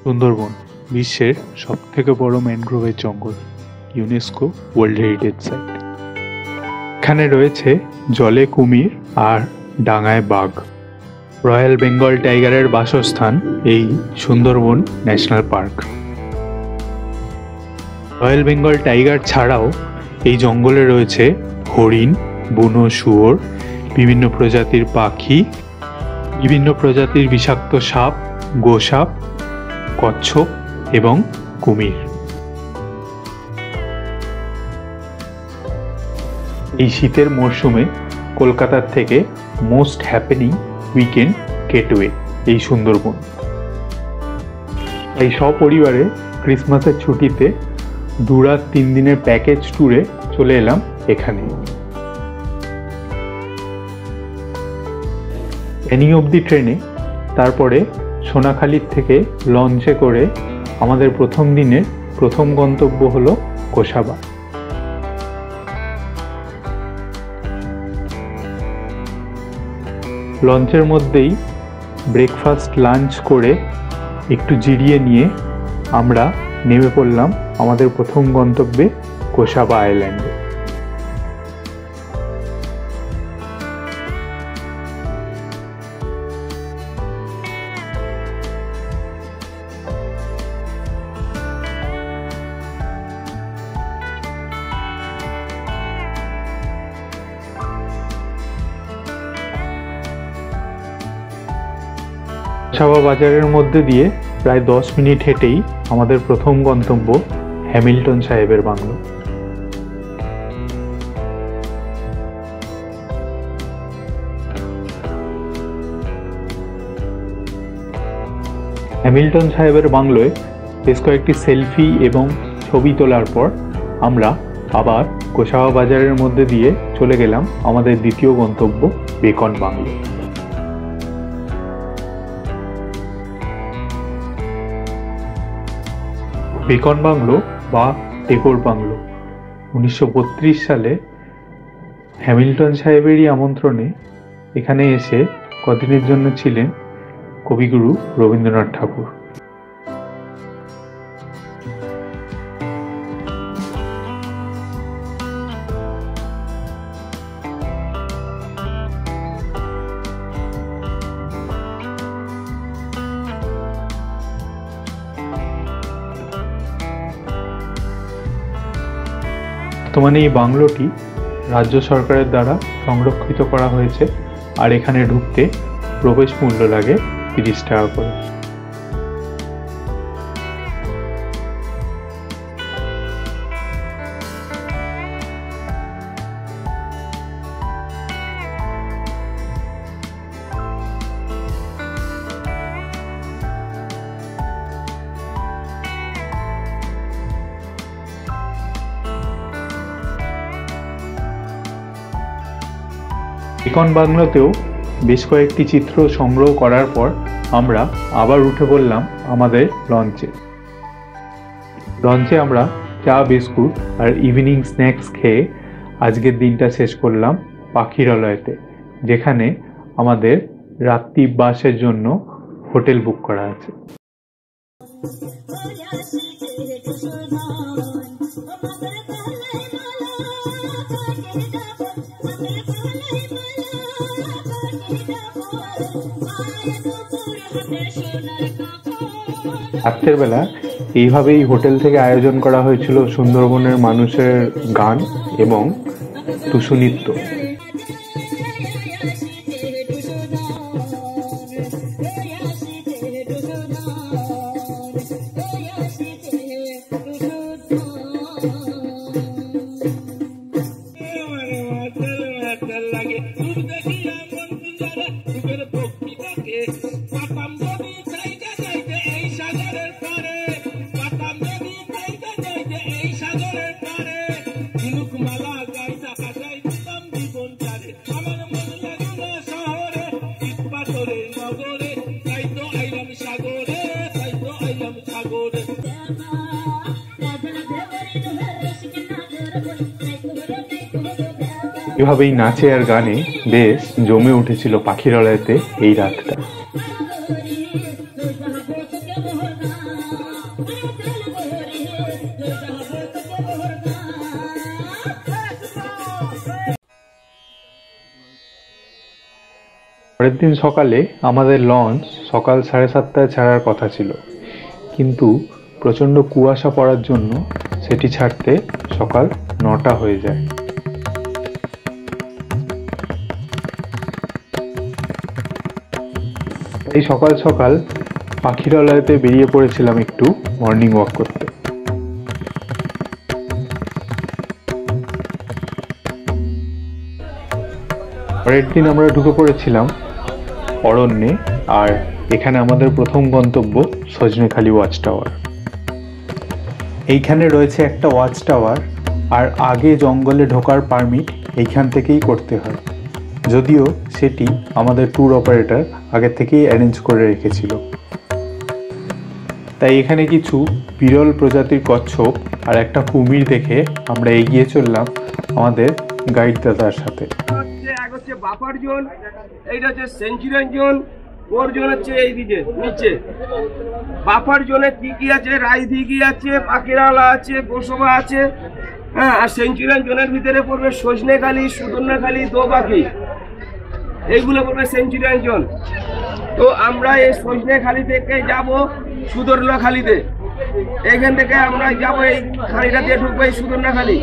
সুন্দরবন বিশ্বের সবথেকে বড় ম্যানগ্রোভের জঙ্গল, ইউনেস্কো ওয়ার্ল্ড হেরিটেজ সাইট। এখানে রয়েছে জলে কুমির আর ডাঙায় বাঘ। রয়্যাল বেঙ্গল টাইগারের বাসস্থান এই Sundarban national park. Royal Bengal tiger ছাড়াও এই জঙ্গলে রয়েছে হরিণ, বুনো শুয়োর, বিভিন্ন প্রজাতির পাখি, বিভিন্ন প্রজাতির বিষাক্ত সাপ, গোসাপ, কচ্ছপ এবং কুমির। এই শীতের মরশুমে কলকাতার থেকে মোস্ট হ্যাপেনিং উইকেন্ড গেটওয়ে এই সুন্দরবন। এই সপরিবারে ক্রিসমাসের ছুটিতে 2 রাত 3 দিনের প্যাকেজ ট্যুরে চলে এলাম এখানে। ক্যানিং অবধি ট্রেনে, তারপরে সোনাখালীর থেকে লঞ্চে করে আমাদের প্রথম দিনের প্রথম গন্তব্য হলো গোসাবা। লঞ্চের মধ্যেই ব্রেকফাস্ট লাঞ্চ করে একটু জিরিয়ে নিয়ে আমরা নেমে পড়লাম আমাদের প্রথম গন্তব্যে গোসাবা আইল্যান্ডে। গোসাবা বাজারের মধ্যে দিয়ে প্রায় 10 মিনিট হেঁটেই আমাদের প্রথম গন্তব্য হ্যামিল্টন সাহেবের বাংলো। হ্যামিল্টন সাহেবের বাংলোয় বেশ কয়েকটি সেলফি এবং ছবি তোলার পর আমরা আবার গোসাবা বাজারের মধ্যে দিয়ে চলে গেলাম আমাদের দ্বিতীয় গন্তব্য বেকন বাংলো। বেকন বাংলো বা টেকোর বাংলো 1932 সালে হ্যামিল্টন সাহেবেরই আমন্ত্রণে এখানে এসে কদিনের জন্য ছিলেন কবিগুরু রবীন্দ্রনাথ ঠাকুর। বর্তমানে এই বাংলোটি রাজ্য সরকারের দ্বারা সংরক্ষিত করা হয়েছে আর এখানে ঢুকতে প্রবেশ মূল্য লাগে 30 টাকা করে। বেকন বাংলোতেও বেশ কয়েকটি চিত্র সংগ্রহ করার পর আমরা আবার উঠে পড়লাম আমাদের লঞ্চে আমরা চা, বিস্কুট আর ইভিনিং স্ন্যাক্স খেয়ে আজকের দিনটা শেষ করলাম পাখিরালয়তে, যেখানে আমাদের রাত্রি বাসের জন্য হোটেল বুক করা আছে। রাত্রের বেলা এইভাবেই হোটেল থেকে আয়োজন করা হয়েছিল সুন্দরবনের মানুষের গান এবং টুসু নৃত্য। এভাবেই নাচে আর গানে বেশ জমে উঠেছিল পাখিরালয়তে এই রাতটা। পরের দিন সকালে আমাদের লঞ্চ সকাল 7:30টায় ছাড়ার কথা ছিল, কিন্তু প্রচণ্ড কুয়াশা পড়ার জন্য সেটি ছাড়তে সকাল 9টা হয়ে যায়। এই সকাল সকাল পাখিরালয়তে বেরিয়ে পড়েছিলাম একটু মর্নিং ওয়াক করতে। পরের দিন আমরা ঢুকে পড়েছিলাম অরণ্যে, আর এখানে আমাদের প্রথম গন্তব্য সজনেখালি ওয়াচ টাওয়ার। এইখানে রয়েছে একটা ওয়াচ টাওয়ার, আর আগে জঙ্গলে ঢোকার পারমিট এইখান থেকেই করতে হয়, যদিও সেটি আমাদের ট্যুর অপারেটর আগে থেকেই অ্যারেঞ্জ করে রেখেছিল। তাই এখানে কিছু বিরল প্রজাতির কচ্ছপ আর একটা কুমির দেখে আমরা এগিয়ে চললাম আমাদের গাইড দাদার সাথে। বাফার জোন, এইটা হচ্ছে সেঞ্চুরিয়ান জোন, ওর জোন হচ্ছে এই দিকে নিচে। বাফার জোনে কি কি আছে? রায়দিঘি আছে, পাখিরালা আছে, গোসবা আছে, হ্যাঁ। আর সেঞ্চুরিয়ান জোনের ভিতরে পড়বে সজনেখালি, সুদর্ণাখালি, দোবাকি, এইগুলো পড়বে সেঞ্চুরিয়ান জোন। তো আমরা এই সজনেখালি থেকে যাব সুদর্ণাখালিতে। এখান থেকে আমরা যাবো এই খালিটা দিয়ে ঢুকবো এই সুদর্ণাখালি।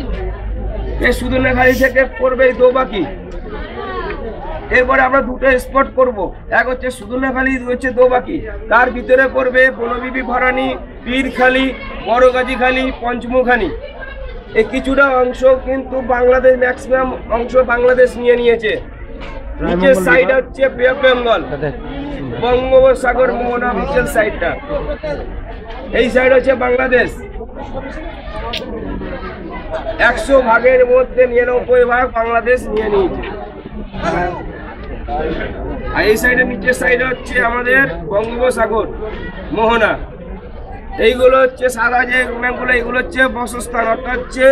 এই সুদর্ণাখালি থেকে পড়বে এই দোবাকি। এরপরে আমরা দুটো স্পট করব, এক হচ্ছে সুদর্ণাখালি, হচ্ছে দোবাকি। তার ভিতরে পড়বে বনবিবি ভরানি, পীরখালি, বড়গাজীখালি, পঞ্চমুখানি। এই কিছুটা অংশ কিন্তু বাংলাদেশ, ম্যাক্সিমাম অংশ বাংলাদেশ নিয়ে নিয়েছে। নিচের সাইড হচ্ছে বে অফ বেঙ্গল, বঙ্গোপসাগর, মোহনা বিচের সাইডটা। এই সাইড হচ্ছে বাংলাদেশ। 100 ভাগের মধ্যে 99 ভাগ বাংলাদেশ নিয়ে নিয়েছে। আর এই সাইডে নিচের সাইডে হচ্ছে আমাদের বঙ্গোপসাগর, মোহনা। এইগুলো হচ্ছে সাদা যে ম্যাপগুলো, এগুলো হচ্ছে বাসস্থান, অর্থাৎ হচ্ছে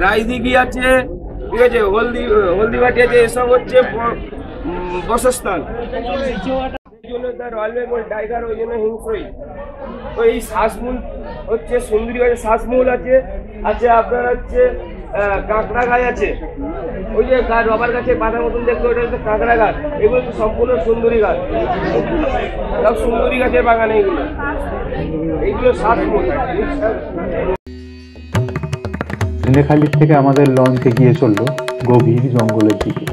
রায়দিঘি আছে, ঠিক আছে, হলদিবাটি আছে, এসব হচ্ছে বাসস্থান। রয়্যাল বেঙ্গল টাইগার ওই জন্য হিংস্রই। তো এই শ্বাসমূল হচ্ছে সুন্দরী গাছ, শ্বাসমূল আছে, আছে আপনার হচ্ছে কাঁকড়া গাছ আছে, ওই যে রবার গাছের পাতার মতন দেখতে, ওটা হচ্ছে কাঁকড়া গাছ। এগুলো তো সম্পূর্ণ সুন্দরী গাছ, সব সুন্দরী গাছের বাগান এইগুলো। এইগুলো শ্বাসমূল। সজনেখালি থেকে আমাদের লঞ্চ এগিয়ে চললো গভীর জঙ্গলের দিকে।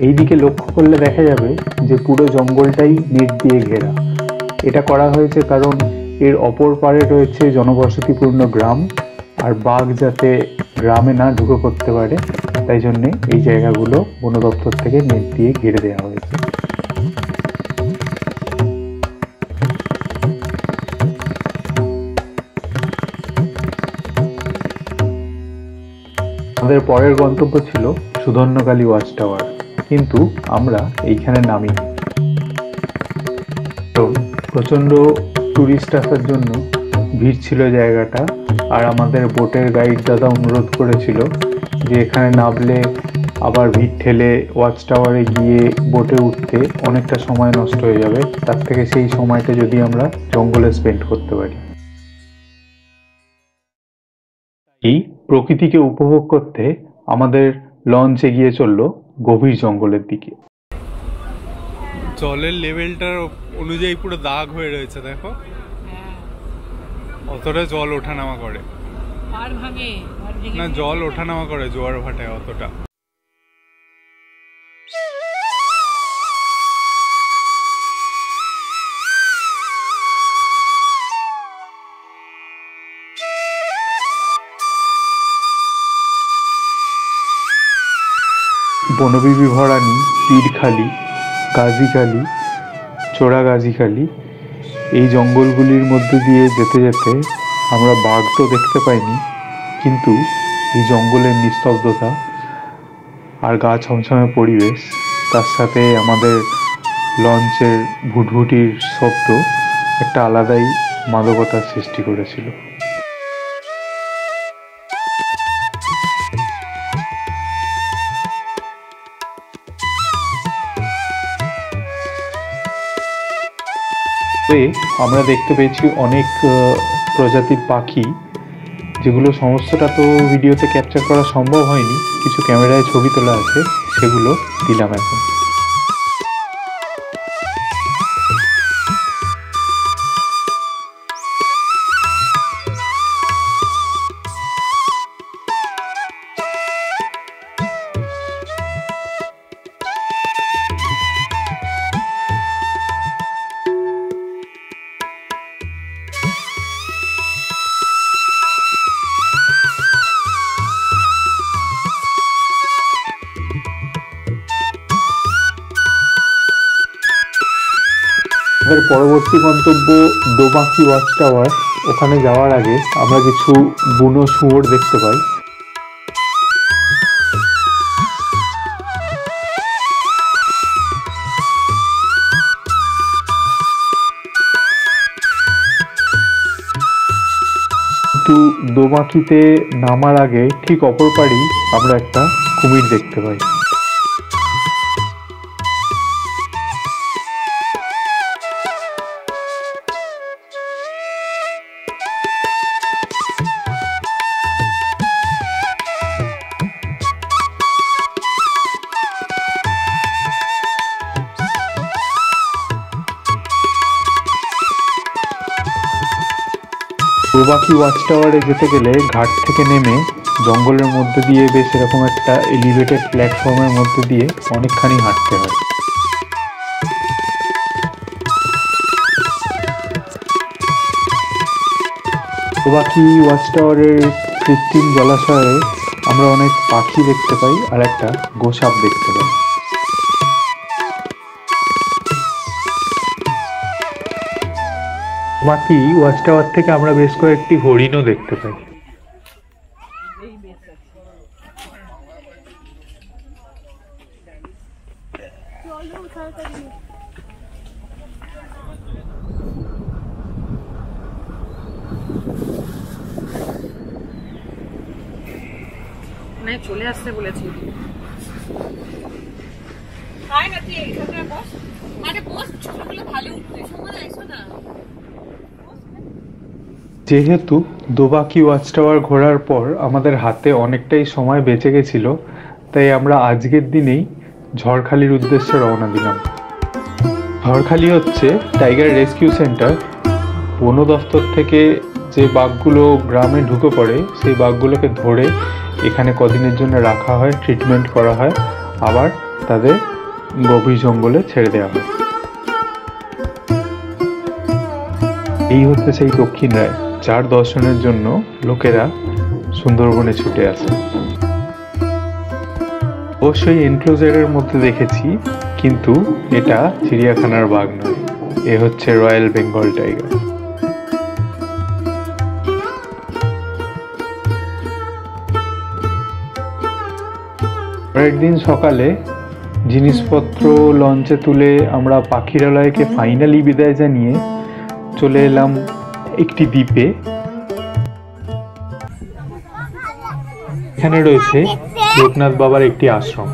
এই দিকে লক্ষ্য করলে দেখা যাবে যে পুরো জঙ্গলটাই নেট দিয়ে ঘেরা। এটা করা হয়েছে কারণ এর অপর পারে রয়েছে জনবসতিপূর্ণ গ্রাম, আর বাঘ যাতে গ্রামে না ঢুকে পড়তে পারে, তাই জন্যে এই জায়গাগুলো বন দপ্তর থেকে নেট দিয়ে ঘিরে দেওয়া হয়েছে। আমাদের পরের গন্তব্য ছিল সুদর্ণখালি ওয়াচ টাওয়ার, কিন্তু আমরা এইখানে নামিনি। প্রচণ্ড টুরিস্ট আসার জন্য ভিড় ছিল জায়গাটা, আর আমাদের বোটের গাইড দাদা অনুরোধ করেছিল যে এখানে নামলে আবার ভিড় ঠেলে ওয়াচ টাওয়ারে গিয়ে বোটে উঠতে অনেকটা সময় নষ্ট হয়ে যাবে, তার থেকে সেই সময়টা যদি আমরা জঙ্গলে স্পেন্ড করতে পারি। এই প্রকৃতিকে উপভোগ করতে আমাদের লঞ্চ এগিয়ে চলল গভীর জঙ্গলের দিকে। জলের লেভেলটার অনুযায়ী পুরো দাগ হয়ে রয়েছে, দেখো অতটা জল ওঠানামা করে না, জল ওঠানামা করে জোয়ার ভাটায় অতটা। বনবিবি ভরানি, পীরখালি, গাজীখালি, চোরা গাজীখালি, এই জঙ্গলগুলির মধ্যে দিয়ে যেতে যেতে আমরা বাঘ তো দেখতে পাইনি, কিন্তু এই জঙ্গলের নিস্তব্ধতা আর গা ছমছমে পরিবেশ, তার সাথে আমাদের লঞ্চের ভুটভুটির শব্দ একটা আলাদাই মাদকতার সৃষ্টি করেছিল। আমরা দেখতে পেয়েছি অনেক প্রজাতির পাখি, যেগুলো সমস্তটা তো ভিডিওতে ক্যাপচার করা সম্ভব হয়নি, কিছু ক্যামেরায় ছবি তোলা আছে, সেগুলো দিলাম এখন। আমাদের পরবর্তী গন্তব্য দোবাকি ওয়াচ টাওয়ার। ওখানে যাওয়ার আগে আমরা কিছু বুনো শুয়োর দেখতে পাই। কিন্তু দোবাকিতে নামার আগে ঠিক অপর পাড়েই আমরা একটা কুমির দেখতে পাই। দোবাকি ওয়াচ টাওয়ারে যেতে গেলে ঘাট থেকে নেমে জঙ্গলের মধ্যে দিয়ে বেশ এরকম একটা এলিভেটেড প্ল্যাটফর্মের মধ্যে দিয়ে অনেকখানি হাঁটতে হয়। দোবাকি ওয়াচ টাওয়ারের কৃত্রিম জলাশয়ে আমরা অনেক পাখি দেখতে পাই আর একটা গোসাপ দেখতে পাই। দোবাকি ওয়াচ টাওয়ার থেকে আমরা বেশ কয়েকটি হরিণও দেখতে পাই। চলে আসতে বলেছি। যেহেতু দোবাকি ওয়াচ টাওয়ার ঘোরার পর আমাদের হাতে অনেকটাই সময় বেঁচে গেছিল, তাই আমরা আজকের দিনেই ঝড়খালির উদ্দেশ্যে রওনা দিলাম। ঝড়খালি হচ্ছে টাইগার রেস্কিউ সেন্টার। বন দফতর থেকে যে বাঘগুলো গ্রামে ঢুকে পড়ে সেই বাঘগুলোকে ধরে এখানে কদিনের জন্য রাখা হয়, ট্রিটমেন্ট করা হয়, আবার তাদের গভীর জঙ্গলে ছেড়ে দেওয়া হয়। এই হচ্ছে সেই দক্ষিণ রায়, যার দর্শনের জন্য লোকেরা সুন্দরবনে ছুটে আসে। অবশ্যই এনক্লোজারের মধ্যে দেখেছি, কিন্তু এটা চিড়িয়াখানার বাঘ নয়, এ হচ্ছে রয়্যাল বেঙ্গল টাইগার। পরের দিন সকালে জিনিসপত্র লঞ্চে তুলে আমরা পাখিরালয়কে ফাইনালি বিদায় জানিয়ে চলে এলাম একটি দ্বীপে। এখানে রয়েছে লোকনাথ বাবার একটি আশ্রম।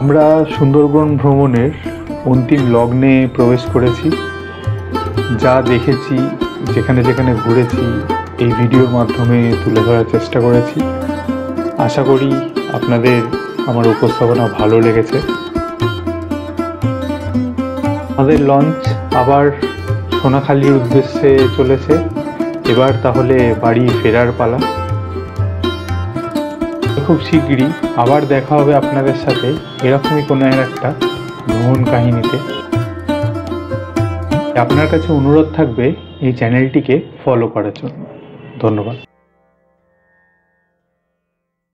আমরা সুন্দরবন ভ্রমণের অন্তিম লগ্নে প্রবেশ করেছি। যা দেখেছি, যেখানে যেখানে ঘুরেছি, এই ভিডিওর মাধ্যমে তুলে ধরার চেষ্টা করেছি। আশা করি আপনাদের আমার উপস্থাপনা ভালো লেগেছে। আমাদের লঞ্চ আবার সোনাখালির উদ্দেশ্যে চলেছে। এবার তাহলে বাড়ি ফেরার পালা। খুব শীঘ্রই আবার দেখা হবে আপনাদের সাথে এরকমই কোনো একটা ভ্রমণ কাহিনীতে। আপনার কাছে অনুরোধ থাকবে এই চ্যানেলটিকে ফলো করার জন্য। ধন্যবাদ।